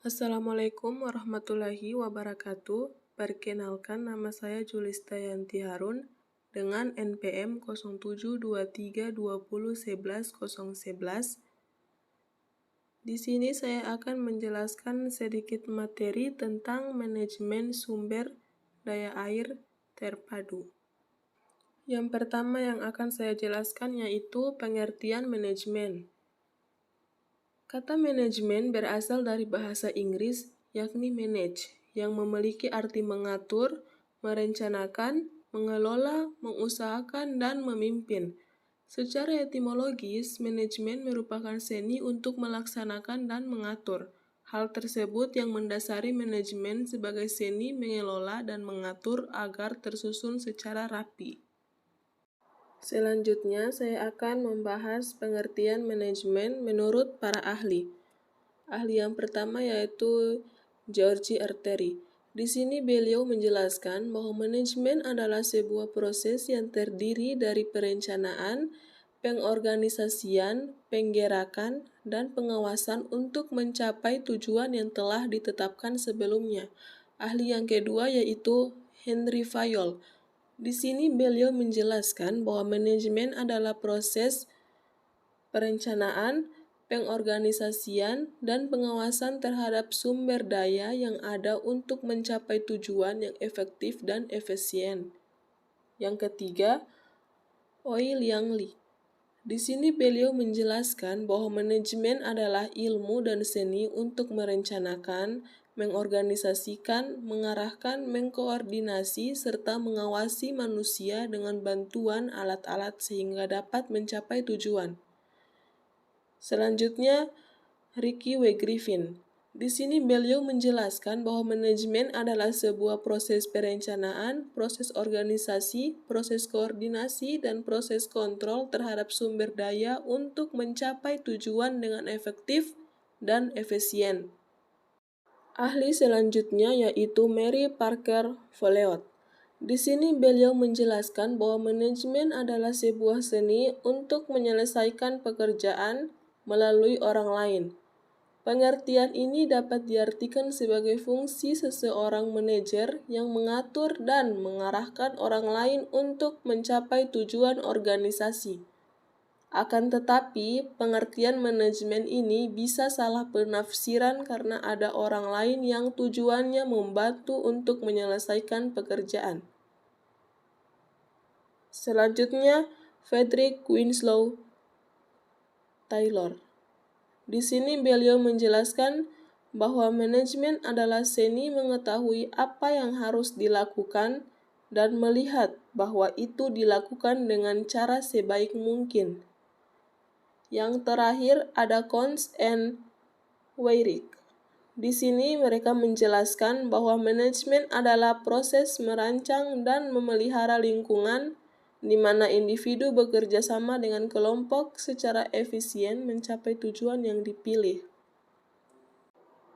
Assalamualaikum warahmatullahi wabarakatuh. Perkenalkan, nama saya Julistayanti Harun dengan NPM 072320111011. Di sini saya akan menjelaskan sedikit materi tentang manajemen sumber daya air terpadu. Yang pertama yang akan saya jelaskan yaitu pengertian manajemen. Kata manajemen berasal dari bahasa Inggris, yakni manage, yang memiliki arti mengatur, merencanakan, mengelola, mengusahakan, dan memimpin. Secara etimologis, manajemen merupakan seni untuk melaksanakan dan mengatur. Hal tersebut yang mendasari manajemen sebagai seni mengelola dan mengatur agar tersusun secara rapi. Selanjutnya, saya akan membahas pengertian manajemen menurut para ahli. Ahli yang pertama yaitu George Arteri. Di sini beliau menjelaskan bahwa manajemen adalah sebuah proses yang terdiri dari perencanaan, pengorganisasian, penggerakan, dan pengawasan untuk mencapai tujuan yang telah ditetapkan sebelumnya. Ahli yang kedua yaitu Henry Fayol. Di sini beliau menjelaskan bahwa manajemen adalah proses perencanaan, pengorganisasian, dan pengawasan terhadap sumber daya yang ada untuk mencapai tujuan yang efektif dan efisien. Yang ketiga, Oi Liang Li. Di sini beliau menjelaskan bahwa manajemen adalah ilmu dan seni untuk merencanakan, mengorganisasikan, mengarahkan, mengkoordinasi, serta mengawasi manusia dengan bantuan alat-alat sehingga dapat mencapai tujuan. Selanjutnya, Ricky W. Griffin. Di sini beliau menjelaskan bahwa manajemen adalah sebuah proses perencanaan, proses organisasi, proses koordinasi, dan proses kontrol terhadap sumber daya untuk mencapai tujuan dengan efektif dan efisien. Ahli selanjutnya yaitu Mary Parker Folleot. Di sini beliau menjelaskan bahwa manajemen adalah sebuah seni untuk menyelesaikan pekerjaan melalui orang lain. Pengertian ini dapat diartikan sebagai fungsi seseorang manajer yang mengatur dan mengarahkan orang lain untuk mencapai tujuan organisasi. Akan tetapi, pengertian manajemen ini bisa salah penafsiran karena ada orang lain yang tujuannya membantu untuk menyelesaikan pekerjaan. Selanjutnya, Frederick Winslow Taylor. Di sini beliau menjelaskan bahwa manajemen adalah seni mengetahui apa yang harus dilakukan dan melihat bahwa itu dilakukan dengan cara sebaik mungkin. Yang terakhir ada Cons and Weyrich. Di sini mereka menjelaskan bahwa manajemen adalah proses merancang dan memelihara lingkungan di mana individu bekerja sama dengan kelompok secara efisien mencapai tujuan yang dipilih.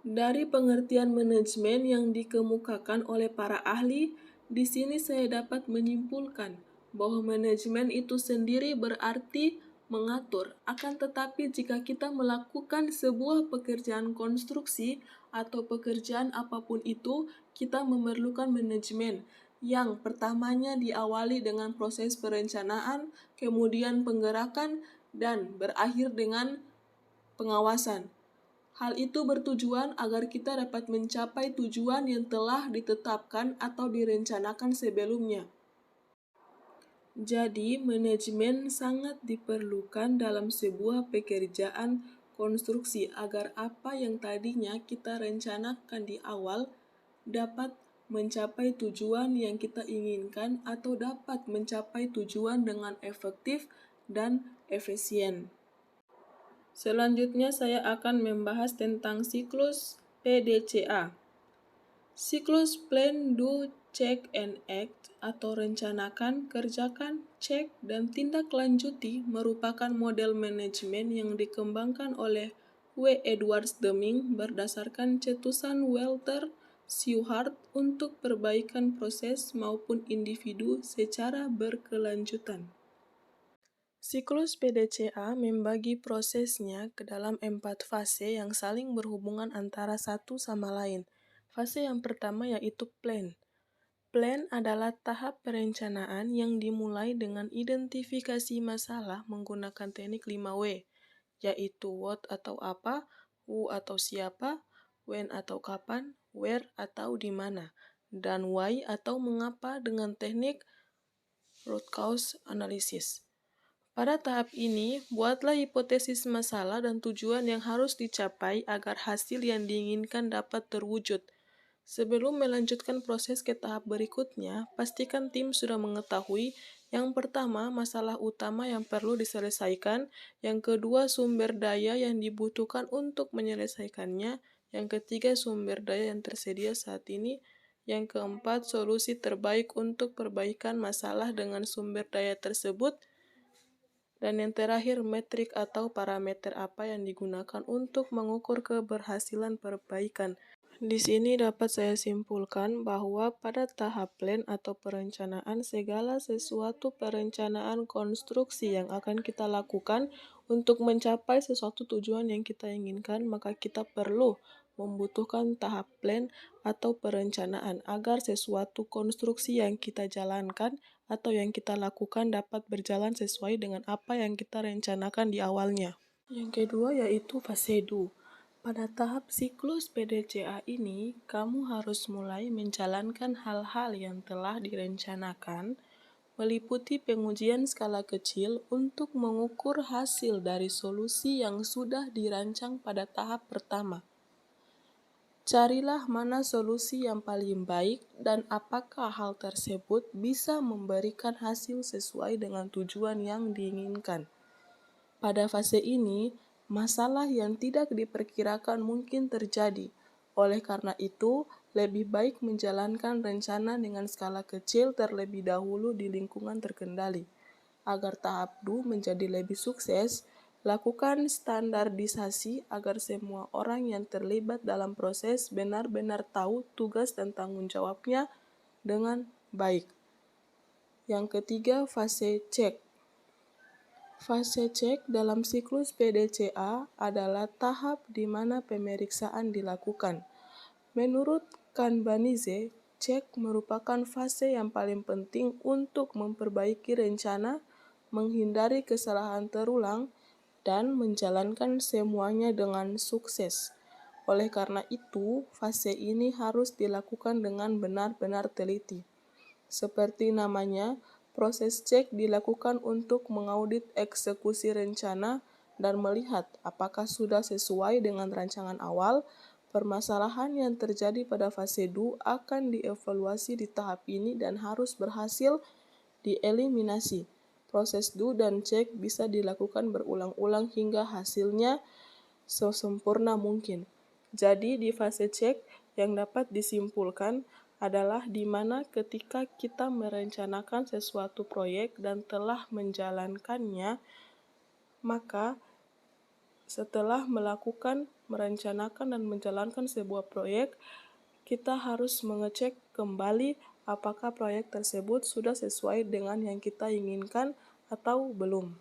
Dari pengertian manajemen yang dikemukakan oleh para ahli, di sini saya dapat menyimpulkan bahwa manajemen itu sendiri berarti mengatur. Akan tetapi jika kita melakukan sebuah pekerjaan konstruksi atau pekerjaan apapun itu, kita memerlukan manajemen yang pertamanya diawali dengan proses perencanaan, kemudian penggerakan, dan berakhir dengan pengawasan. Hal itu bertujuan agar kita dapat mencapai tujuan yang telah ditetapkan atau direncanakan sebelumnya. Jadi, manajemen sangat diperlukan dalam sebuah pekerjaan konstruksi agar apa yang tadinya kita rencanakan di awal dapat mencapai tujuan yang kita inginkan atau dapat mencapai tujuan dengan efektif dan efisien. Selanjutnya saya akan membahas tentang siklus PDCA. Siklus Plan, Do, Check, and Act atau rencanakan, kerjakan, cek, dan tindak lanjuti merupakan model manajemen yang dikembangkan oleh W. Edwards Deming berdasarkan cetusan Walter Shewhart untuk perbaikan proses maupun individu secara berkelanjutan. Siklus PDCA membagi prosesnya ke dalam 4 fase yang saling berhubungan antara satu sama lain. Fase yang pertama yaitu plan. Plan adalah tahap perencanaan yang dimulai dengan identifikasi masalah menggunakan teknik 5W, yaitu what atau apa, who atau siapa, when atau kapan, where atau di mana, dan why atau mengapa dengan teknik root cause analysis. Pada tahap ini, buatlah hipotesis masalah dan tujuan yang harus dicapai agar hasil yang diinginkan dapat terwujud. Sebelum melanjutkan proses ke tahap berikutnya, pastikan tim sudah mengetahui yang pertama masalah utama yang perlu diselesaikan, yang kedua sumber daya yang dibutuhkan untuk menyelesaikannya, yang ketiga sumber daya yang tersedia saat ini, yang keempat solusi terbaik untuk perbaikan masalah dengan sumber daya tersebut, dan yang terakhir, metrik atau parameter apa yang digunakan untuk mengukur keberhasilan perbaikan. Di sini dapat saya simpulkan bahwa pada tahap plan atau perencanaan, segala sesuatu perencanaan konstruksi yang akan kita lakukan untuk mencapai sesuatu tujuan yang kita inginkan, maka kita perlu membutuhkan tahap plan atau perencanaan agar sesuatu konstruksi yang kita jalankan atau yang kita lakukan dapat berjalan sesuai dengan apa yang kita rencanakan di awalnya. Yang kedua yaitu fase do. Pada tahap siklus PDCA ini, kamu harus mulai menjalankan hal-hal yang telah direncanakan, meliputi pengujian skala kecil untuk mengukur hasil dari solusi yang sudah dirancang pada tahap pertama. Carilah mana solusi yang paling baik dan apakah hal tersebut bisa memberikan hasil sesuai dengan tujuan yang diinginkan. Pada fase ini, masalah yang tidak diperkirakan mungkin terjadi. Oleh karena itu, lebih baik menjalankan rencana dengan skala kecil terlebih dahulu di lingkungan terkendali. Agar tahap do menjadi lebih sukses, lakukan standarisasi agar semua orang yang terlibat dalam proses benar-benar tahu tugas dan tanggung jawabnya dengan baik. Yang ketiga, fase cek. Fase cek dalam siklus PDCA adalah tahap di mana pemeriksaan dilakukan. Menurut Kanbanize, cek merupakan fase yang paling penting untuk memperbaiki rencana, menghindari kesalahan terulang, dan menjalankan semuanya dengan sukses. Oleh karena itu, fase ini harus dilakukan dengan benar-benar teliti. Seperti namanya, proses cek dilakukan untuk mengaudit eksekusi rencana dan melihat apakah sudah sesuai dengan rancangan awal. Permasalahan yang terjadi pada fase do akan dievaluasi di tahap ini dan harus berhasil dieliminasi. Proses do dan cek bisa dilakukan berulang-ulang hingga hasilnya sesempurna mungkin. Jadi di fase cek yang dapat disimpulkan adalah di mana ketika kita merencanakan sesuatu proyek dan telah menjalankannya, maka setelah merencanakan dan menjalankan sebuah proyek, kita harus mengecek kembali apakah proyek tersebut sudah sesuai dengan yang kita inginkan atau belum.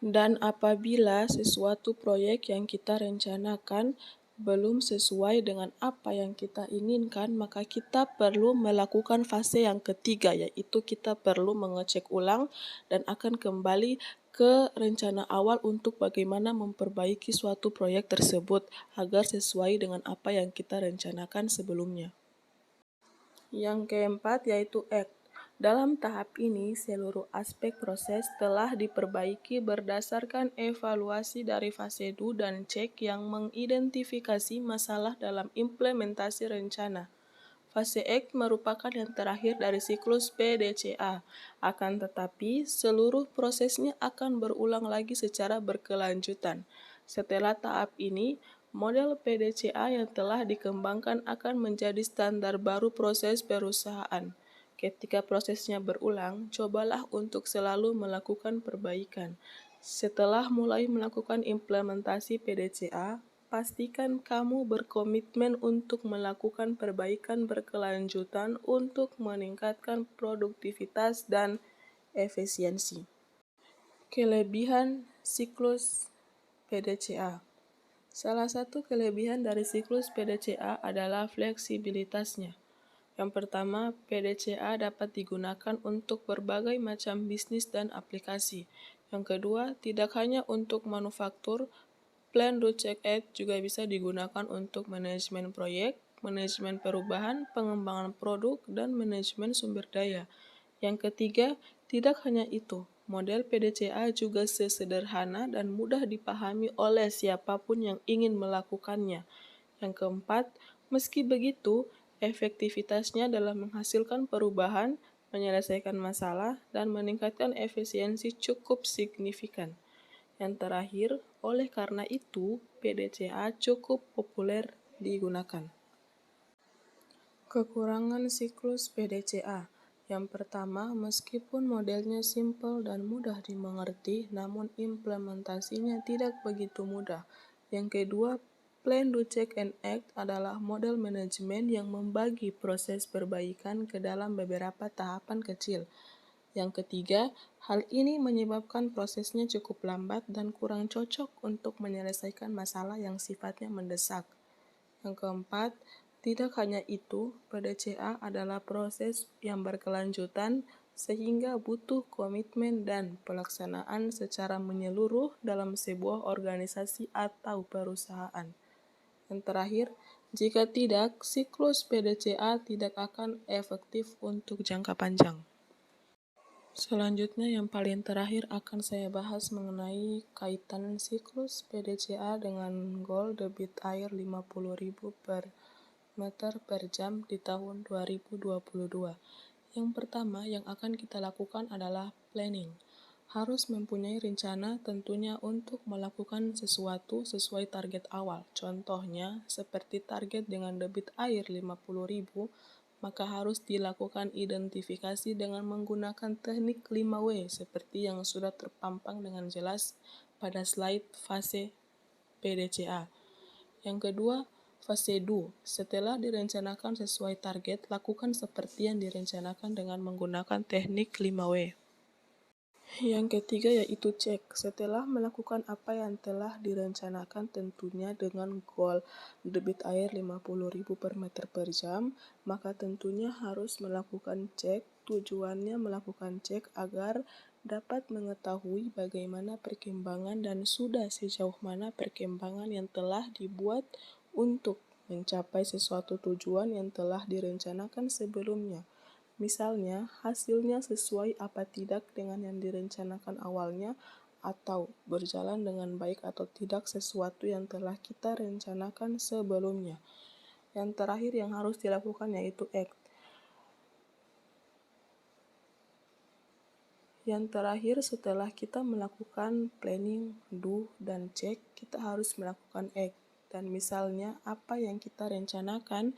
Dan apabila sesuatu proyek yang kita rencanakan belum sesuai dengan apa yang kita inginkan, maka kita perlu melakukan fase yang ketiga, yaitu kita perlu mengecek ulang dan akan kembali ke rencana awal untuk bagaimana memperbaiki suatu proyek tersebut agar sesuai dengan apa yang kita rencanakan sebelumnya. Yang keempat yaitu act. Dalam tahap ini, seluruh aspek proses telah diperbaiki berdasarkan evaluasi dari fase do dan cek yang mengidentifikasi masalah dalam implementasi rencana. Fase act merupakan yang terakhir dari siklus PDCA. Akan tetapi, seluruh prosesnya akan berulang lagi secara berkelanjutan. Setelah tahap ini, model PDCA yang telah dikembangkan akan menjadi standar baru proses perusahaan. Ketika prosesnya berulang, cobalah untuk selalu melakukan perbaikan. Setelah mulai melakukan implementasi PDCA, pastikan kamu berkomitmen untuk melakukan perbaikan berkelanjutan untuk meningkatkan produktivitas dan efisiensi. Kelebihan siklus PDCA. Salah satu kelebihan dari siklus PDCA adalah fleksibilitasnya. Yang pertama, PDCA dapat digunakan untuk berbagai macam bisnis dan aplikasi. Yang kedua, tidak hanya untuk manufaktur, Plan, Do, Check, Act juga bisa digunakan untuk manajemen proyek, manajemen perubahan, pengembangan produk, dan manajemen sumber daya. Yang ketiga, tidak hanya itu, model PDCA juga sesederhana dan mudah dipahami oleh siapapun yang ingin melakukannya. Yang keempat, meski begitu, efektivitasnya dalam menghasilkan perubahan, menyelesaikan masalah, dan meningkatkan efisiensi cukup signifikan. Yang terakhir, oleh karena itu, PDCA cukup populer digunakan. Kekurangan siklus PDCA. Yang pertama, meskipun modelnya simpel dan mudah dimengerti, namun implementasinya tidak begitu mudah. Yang kedua, Plan, Do, Check, and Act adalah model manajemen yang membagi proses perbaikan ke dalam beberapa tahapan kecil. Yang ketiga, hal ini menyebabkan prosesnya cukup lambat dan kurang cocok untuk menyelesaikan masalah yang sifatnya mendesak. Yang keempat, tidak hanya itu, PDCA adalah proses yang berkelanjutan sehingga butuh komitmen dan pelaksanaan secara menyeluruh dalam sebuah organisasi atau perusahaan. Yang terakhir, jika tidak, siklus PDCA tidak akan efektif untuk jangka panjang. Selanjutnya yang paling terakhir akan saya bahas mengenai kaitan siklus PDCA dengan goal debit air 50.000 per meter per jam di tahun 2022. Yang pertama yang akan kita lakukan adalah planning. Harus mempunyai rencana tentunya untuk melakukan sesuatu sesuai target awal. Contohnya, seperti target dengan debit air 50.000, maka harus dilakukan identifikasi dengan menggunakan teknik 5W seperti yang sudah terpampang dengan jelas pada slide fase PDCA. Yang kedua, fase do. Setelah direncanakan sesuai target, lakukan seperti yang direncanakan dengan menggunakan teknik 5W. Yang ketiga yaitu cek. Setelah melakukan apa yang telah direncanakan tentunya dengan goal debit air 50.000 per meter per jam, maka tentunya harus melakukan cek. Tujuannya melakukan cek agar dapat mengetahui bagaimana perkembangan dan sudah sejauh mana perkembangan yang telah dibuat untuk mencapai sesuatu tujuan yang telah direncanakan sebelumnya. Misalnya, hasilnya sesuai apa tidak dengan yang direncanakan awalnya, atau berjalan dengan baik atau tidak sesuatu yang telah kita rencanakan sebelumnya. Yang terakhir yang harus dilakukan yaitu act. Yang terakhir setelah kita melakukan planning, do, dan check, kita harus melakukan act. Dan misalnya apa yang kita rencanakan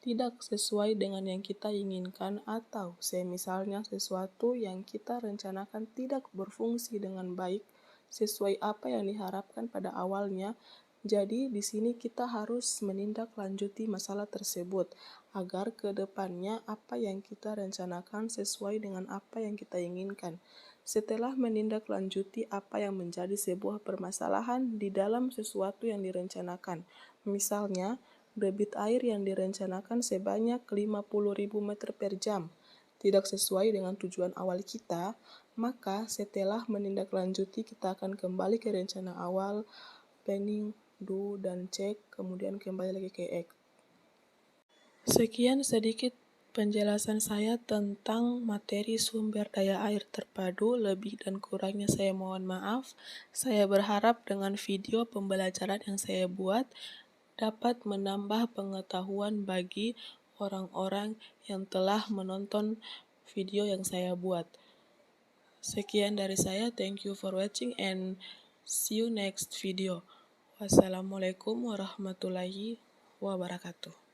tidak sesuai dengan yang kita inginkan atau misalnya sesuatu yang kita rencanakan tidak berfungsi dengan baik sesuai apa yang diharapkan pada awalnya. Jadi di sini kita harus menindaklanjuti masalah tersebut agar ke depannya apa yang kita rencanakan sesuai dengan apa yang kita inginkan. Setelah menindaklanjuti apa yang menjadi sebuah permasalahan di dalam sesuatu yang direncanakan, misalnya debit air yang direncanakan sebanyak 50.000 meter per jam tidak sesuai dengan tujuan awal kita, maka setelah menindaklanjuti kita akan kembali ke rencana awal, planning, do, dan check, kemudian kembali lagi ke act. Sekian sedikit penjelasan saya tentang materi sumber daya air terpadu. Lebih dan kurangnya saya mohon maaf. Saya berharap dengan video pembelajaran yang saya buat dapat menambah pengetahuan bagi orang-orang yang telah menonton video yang saya buat. Sekian dari saya, thank you for watching and see you next video. Wassalamualaikum warahmatullahi wabarakatuh.